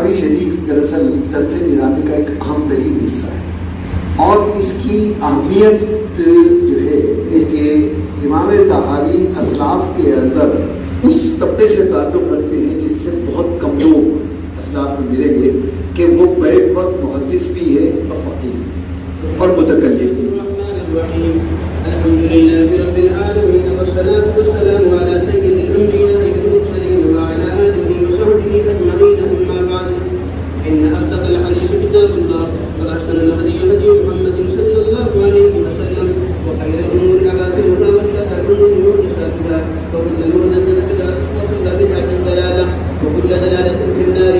تحاوی شریف دراصل درس نظامی کا ایک اہم ترین حصہ ہے، اور اس کی اہمیت جو ہے کہ امام تحاوی اسلاف کے اندر اس طبقے سے تعلق رکھتے ہیں جس سے بہت کم لوگ اسلاف میں ملیں گے کہ وہ بیک وقت محدث بھی ہے اور فقیہ بھی اور متکلم بھی۔ الحمد لله رب العالمين والصلاة والسلام على سيد الأنبياء والمرسلين وعلى آله وصحبه أجمعين، أما بعد إن أصدق الحديث كتاب الله وأحسن الهدي هدي محمد صلى الله عليه وسلم وخير الأمور محدثاتها وشر الأمور محدثاتها وكل محدثة بدعة وكل بدعة ضلالة وكل ضلالة في النار.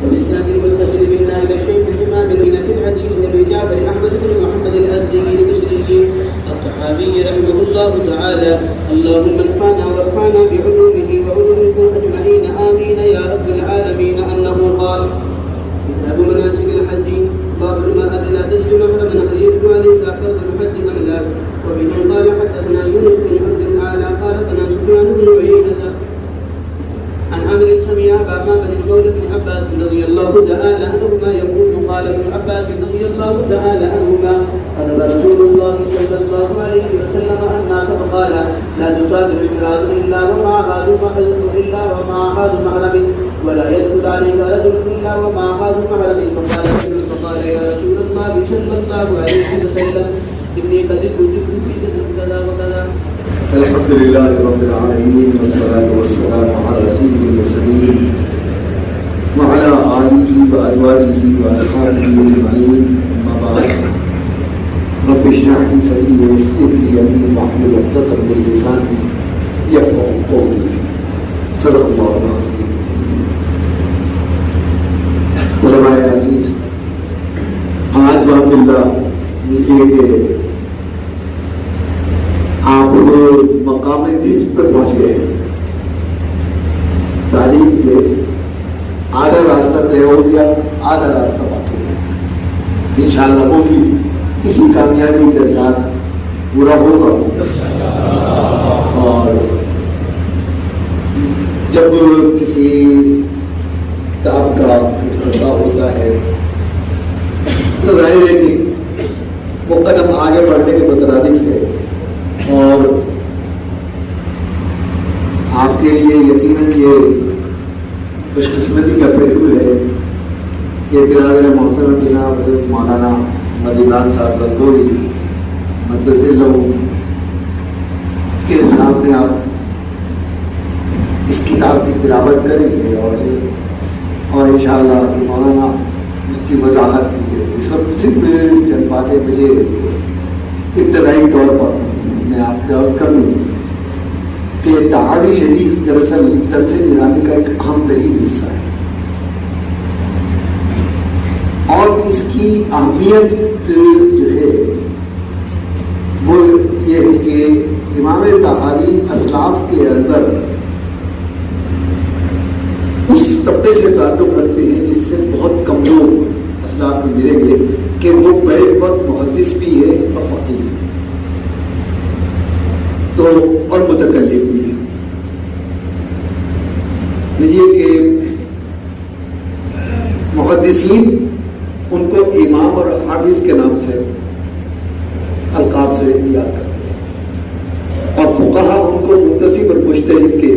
وبإسناد المتصل منا إلى الشيخ الإمام في الحديث أبي جعفر أحمد بن محمد الأزدي البصري الطحاوي رحمه الله تعالى: اللهم انفعنا وارفعنا بعلومه وعلومكم أجمعين آمين يا رب العالمين. أنه قال: كتاب مناسك الحج باب المرأة لا تجد محرما هل يجب عليك فرض الحج أم لا؟ وبه قال: حدثنا يونس بن عبد الأعلى قال: سنا سفيان بن عيينة عن عمرو سمع أبا معبد قول ابن عباس رضي الله تعالى عنهما يقول: قال ابن عباس رضي الله تعالى عنهما: قال رسول الله صلى الله عليه وسلم الناس فقال: لا تصادر امرأة إلا ومع هذا محرم ولا يدخل عليك رجل إلا ومع هذا محرم. فقال يا رسول الله صلى الله عليه وسلم: إني قد كنت في كذا وكذا. الحمد لله رب العالمين والصلاة والسلام على سيد المرسلين وعلى آله وأزواجه وأصحابه أجمعين، أما بعد. رب اشرح لي صدري ويسر لي أمري واحلل عقدة من لساني يفقهوا قولي. صدق الله العظيم. علماء عزیز، آج الحمدللہ یہ کہ آپ مقام نصف پہ پہنچ گئے ہیں. تعلیم کے آدھا راستہ طے ہو گیا، آدھا راستہ باقی ہے. انشاءاللہ وہ بھی اسی کامیابی کے ساتھ پورا ہوگا. اور جب کسی کتاب کا افتتاح ہوتا ہے تو ظاہر ہے کہ وہ قدم آگے بڑھنے کے مترادف ہے، اور آپ کے لیے یقیناً یہ خوش قسمتی کا پہلو ہے کہ برادر محترم جناب مولانا محمد عمران صاحب گنگوہی مقدس اللہ کے سامنے آپ اس کتاب کی تلاوت کریں گے اور انشاءاللہ مولانا اس کی وضاحت بھی دیں گے. سب صرف چند باتیں مجھے ابتدائی طور پر میں آپ کو عرض کر لوں کہ تحاوی شریف دراصل درس نظامی کا ایک اہم ترین حصہ ہے، اور اس کی اہمیت جو ہے وہ یہ ہے کہ امام تحاوی اسلاف کے اندر اس طبقے سے تعلق رکھتے ہیں جس سے بہت کم لوگ اسلاف میں ملیں گے کہ وہ بیک وقت محدث بھی ہے اور فقیہ بھی تو اور متکلم بھی ہے. یہ کہ محدثین ان کو امام اور حافظ کے نام سے القاب سے یاد کرتے ہیں، اور فقہا ان کو منتسب اور مجتہد کے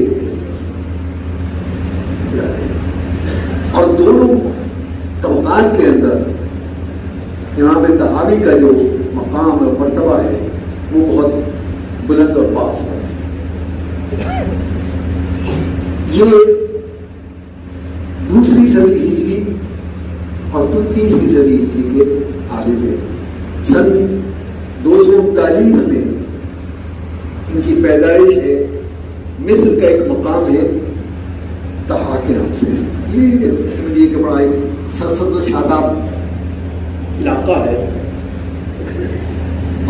اور دونوں طبقات کے اندر امام تحاوی کا جو مقام اور مرتبہ ہے وہ بہت بلند اور پاس ہے. یہ دوسری صدی ہجری اور تیسری صدی ہجری کے عالم ہے. سن 239 میں ان کی پیدائش ہے. مصر کا ایک مقام ہے طحا کے نام سے. یہ کہ بڑا ایک سرسبز و شاداب علاقہ ہے،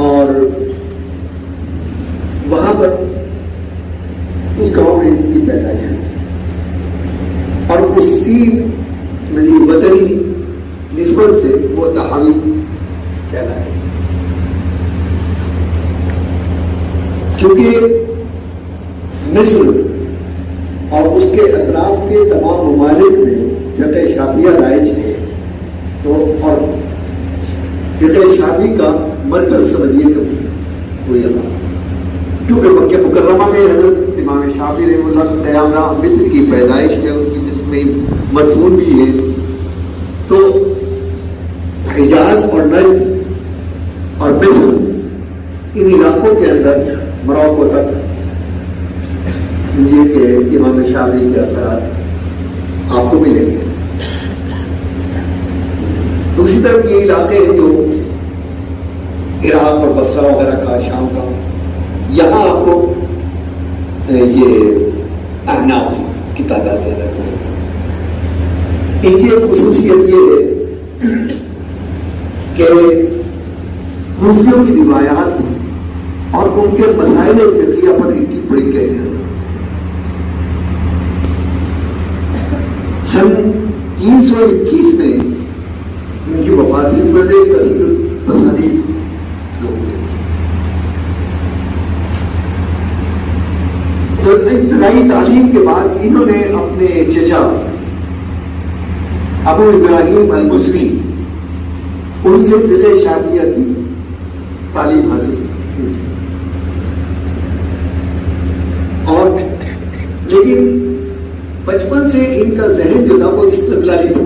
اور وہاں پر اس گاؤں میں ان کی پیدائش ہوئی، اور اسی وطنی نسبت سے وہ تحاوی کہلائے. کیونکہ مصر اور اس کے اطراف کے تمام ممالک میں فقہ شافیہ رائج ہے تو اور فقہ شافی کا مرکز سمجھیے کہ کوئی رہا، کیونکہ مکہ مکرمہ میں حضرت امام شافعی رحمہ اللہ کا قیام رہا، مصر کی پیدائش ہے، ان کی مصر میں مدفون بھی ہے، تو حجاز اور نجد اور مصر ان علاقوں کے اندر مراکو تک یہ کہ امام شافعی کے اثرات آپ کو ملیں گے۔ دوسری طرف یہ علاقے ہیں جو عراق اور بصرہ وغیرہ کا، شام کا، یہاں آپ کو یہ احناف کی تعداد زیادہ ہے۔ ان کی ایک خصوصیت یہ ہے کہ کوفیوں کی روایات اور ان کے مسائل فقہیہ پر ان کی بڑی گہری نظر ہے۔ سن 321 میں ان کی وفات ہوئی، بڑے کثیر تصانیف لوگ تھے۔ تو ابتدائی تعلیم کے بعد انہوں نے اپنے چچا ابو ابراہیم المصری ان سے فقہ شافعیہ کی تعلیم حاصل کی، اور لیکن بچپن سے ان کا ذہن جو تھا وہ استدلالی تھا،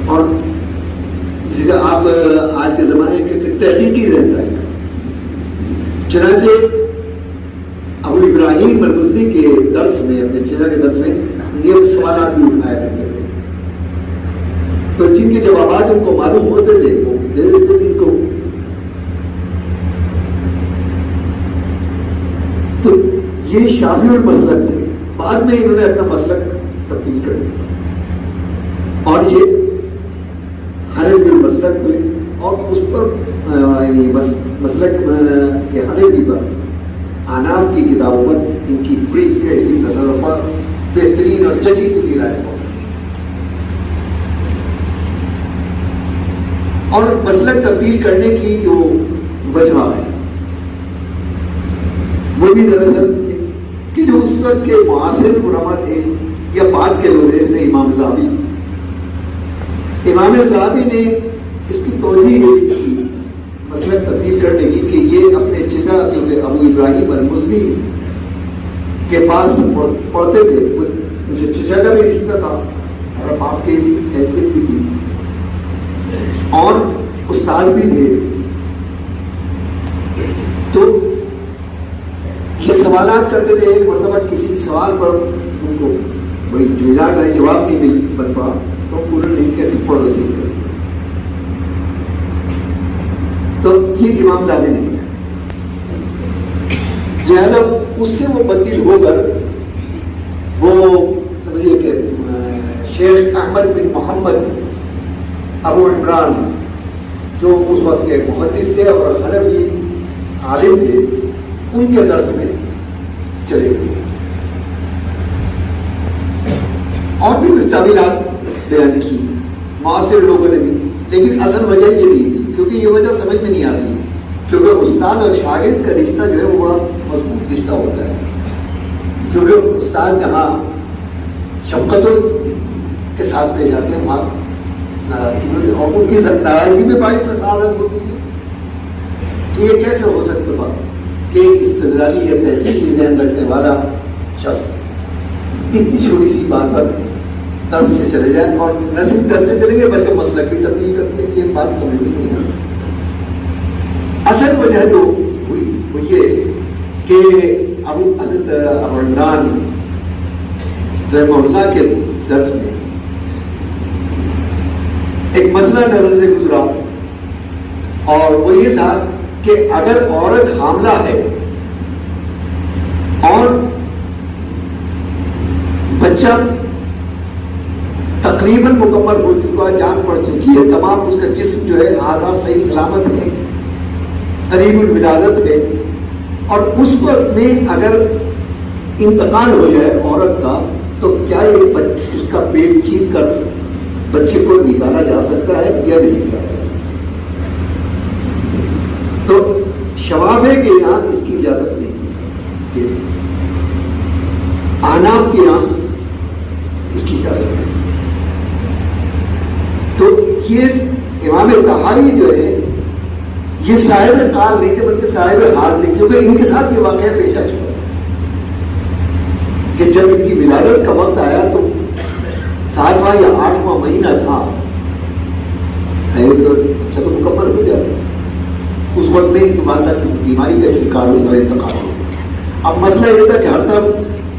اور جس کا آپ آج کے زمانے کے تحقیقی رہتا ہے۔ چنانچہ ابو ابراہیم المصری کے درس میں، اپنے چچا کے درس میں یہ سوالات بھی اٹھایا کرتے تھے، تو جن کے جوابات ان کو معلوم ہوتے تھے وہ دے دیتے تھے ان کو۔ تو یہ شافعی المسلک تھے، بعد میں انہوں نے اپنا مسلک تبدیل کر دیا اور یہ حنفی المسلک ہوئے، اور اس پر یعنی مسلک کے حنفی پر، احناف کی کتابوں پر ان کی بڑی گہری نظر پر بہترین اور جچی تلی رائے ہو، اور مسلک تبدیل کرنے کی جو وجہ ہے وہ بھی دراصل کہ جو اس وقت کے معاصر علماء تھے یا بعد کے لوگ جیسے امام زاہبی نے اس کی توجیہ یہ کی مسلک تبدیل کرنے کی کہ یہ اپنے چچا کیونکہ ابو ابراہیم المصری کے پاس پڑھتے تھے، ان سے چچا کا بھی رشتہ تھا اور باپ کی حیثیت بھی تھی اور استاد بھی تھے، تو یہ سوالات کرتے تھے۔ ایک مرتبہ کسی سوال پر ان کو بڑی جھجھاہٹ آئی، جواب نہیں بن پا، تو انہوں نے کہا کہ پڑھ رسید کر، تو یہ امام زاہبی نے لہٰذا اس سے وہ بدل ہو کر وہ سمجھیے کہ شیخ احمد بن محمد ابو عمران جو اس وقت کے محدث تھے اور حنفی عالم تھے، ان کے درس میں چلے گئے اور بھی کچھ تعویلات بیان کی معاصر لوگوں نے بھی، لیکن اصل وجہ یہ نہیں تھی، کیونکہ یہ وجہ سمجھ میں نہیں آتی، کیونکہ استاد اور شاگرد کا رشتہ جو ہے وہ بڑا مضبوط رشتہ ہوتا ہے، کیونکہ استاد جہاں شفقت کے ساتھ لے جاتے ہیں وہاں ناراضگی ہوتی ہے، اور ان کی ناراضگی میں باعث سعادت ہوتی ہے۔ تو یہ کیسے ہو سکتا تھا کہ استدلالی یا تحقیقی ذہن رکھنے والا شخص اتنی چھوٹی سی بات پر درس سے چلے جائیں، اور نہ صرف درس سے چلیں گے بلکہ مسلک بھی تبدیل کرتے ہیں، یہ بات سمجھ میں نہیں آتی۔ اصل وجہ جو ہوئی وہ یہ کہ حضرت ابو عمران رحمہ اللہ کے درس میں ایک مسئلہ نظر سے گزرا، اور وہ یہ تھا کہ اگر عورت حاملہ ہے اور بچہ تقریباً مکمل ہو چکا، جان پڑ چکی ہے، تمام اس کا جسم جو ہے آزار صحیح سلامت ہے، قریب الولادت ہے، اور اس وقت میں اگر انتقال ہو جائے عورت کا، تو کیا یہ اس کا پیٹ چیر کر بچے کو نکالا جا سکتا ہے یا نہیں نکالا جا سکتا؟ تو شواف ہے کہ یہاں اس کی اجازت نہیں ہے، احناف کے یہاں اس کی اجازت ہے. تو یہ امام طحاوی جو ہے یہ صاحب قال نہیں تھے بلکہ صاحب حال تھے, کیونکہ ان کے ساتھ یہ واقعہ پیش آ چکا کہ جب ان کی ولادت کا وقت آیا تو 7واں یا 8واں مہینہ تھا, اچھا تو مکمل ہو گیا. اس وقت میں ان کی والدہ کی بیماری کا شکار ہوئی اور انتقال ہو. اب مسئلہ یہ تھا کہ ہر طرف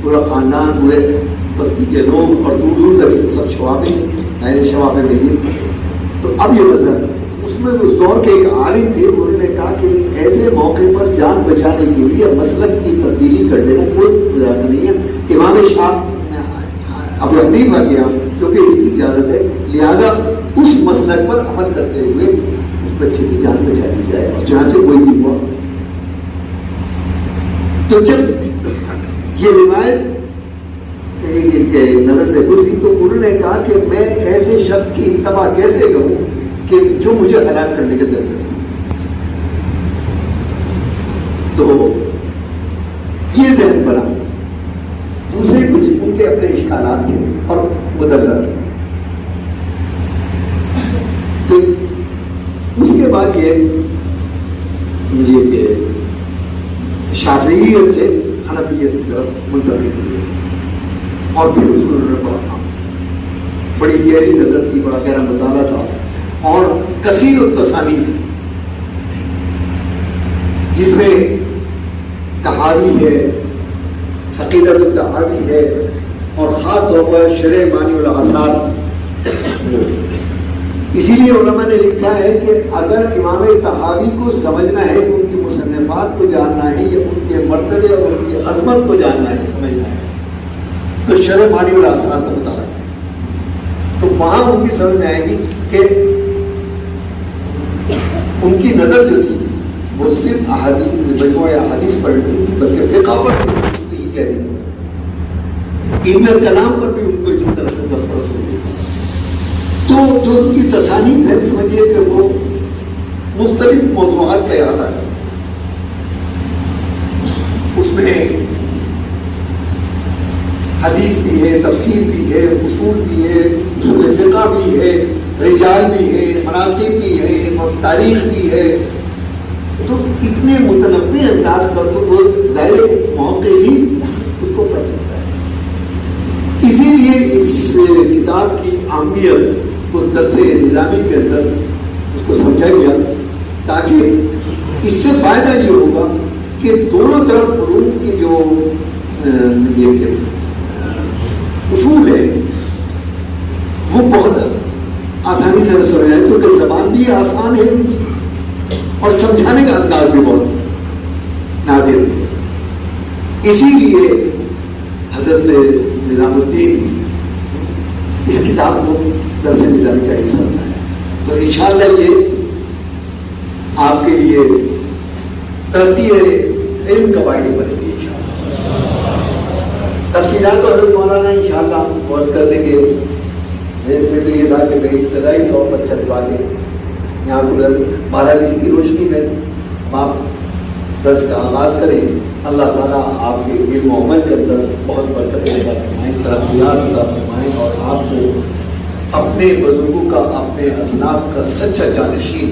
پورا خاندان, پورے بستی کے لوگ اور دور دور تک سب شوابے نئے شوابے نہیں. تو اب یہ مسئلہ اس میں اس دور کے ایک عالم تھے, انہوں نے کہا کہ ایسے موقع پر جان بچانے کے لیے مسلک کی تبدیلی کر لینا کوئی اجازت نہیں ہے. امام شاہ ابو حنیفہ کے یہاں کیونکہ اس کی اجازت ہے, لہذا اس مسلک پر عمل کرتے ہوئے اس بچے کی جان بچا دی جائے, اور جہاں سے وہی ہوا. تو جب یہ روایت ان کے نظر سے گزری تو انہوں نے کہا کہ میں ایسے شخص کی انتباہ کیسے کروں کہ جو مجھے ہلاک کرنے کے درمیان. تو یہ ذہن بنا. دوسرے کچھ ان کے اپنے اشکالات تھے اور مدبرات تھے. تو اس کے بعد یہ کہ شافعیت سے حنفیت کی طرف منتقل ہوئے, اور پھر اس میں انہوں نے پڑھا, بڑی گہری نظر تھی, بڑا گہرا مطالعہ تھا, اور کثیر التصانیف جس میں طحاوی ہے, عقیدۃ الطحاوی ہے, اور خاص طور پر شرح مانی الاثار. اسی لیے علماء نے لکھا ہے کہ اگر امام طحاوی کو سمجھنا ہے, ان کی مصنفات کو جاننا ہے, یا ان کے مرتبے اور ان کی عظمت کو جاننا ہے, سمجھنا ہے, تو شرح مانی الاثار کا مطالعہ ہے. تو وہاں ان کی سمجھ میں آئے گی کہ ان کی نظر جو تھی وہ صرف مجموعہ احادیث پر نہیں بلکہ فقہ پر بھی کہہ رہی تھی. علم کلام پر بھی ان کو اسی طرح سے دسترس ہو گئی. تو جو ان کی تصانیف ہے, سمجھیے کہ وہ مختلف موضوعات کا احاطہ ہے. اس میں حدیث بھی ہے, تفسیر بھی ہے, اصول بھی ہے, اصول فقہ بھی ہے, رجال بھی ہے, مناقب بھی ہے, اور تاریخ بھی ہے. تو اتنے متنوع انداز پر تو وہ ظاہر موقع ہی اس کو پڑھ سکتا ہے. اسی لیے اس کتاب کی اہمیت کو درس نظامی کے اندر اس کو سمجھا گیا, تاکہ اس سے فائدہ یہ ہوگا کہ دونوں طرف علوم کی جو اصول ہے وہ بہت آسانی سے سمجھ آئے, کیونکہ زبان بھی آسان ہے ان کی اور سمجھانے کا انداز بھی بہت نادر. اسی لیے حضرت نظام الدین اس کتاب کو درس نظامی کا حصہ بنایا. تو انشاءاللہ یہ آپ کے لیے ترقی علم کا باعث بنے گی انشاءاللہ. تفصیلات کو حضرت مولانا انشاءاللہ غور کر دیں گے. میں تو یہ تھا کہ میں ابتدائی طور پر چلوا دیں یہاں پر. بہرحال اس کی روشنی میں آپ درس کا آغاز کریں. اللہ تعالیٰ آپ کے علم و عمل کے اندر بہت برکت عطا فرمائیں, ترقیات عطا فرمائیں, اور آپ کو اپنے بزرگوں کا, اپنے اصناف کا سچا جانشین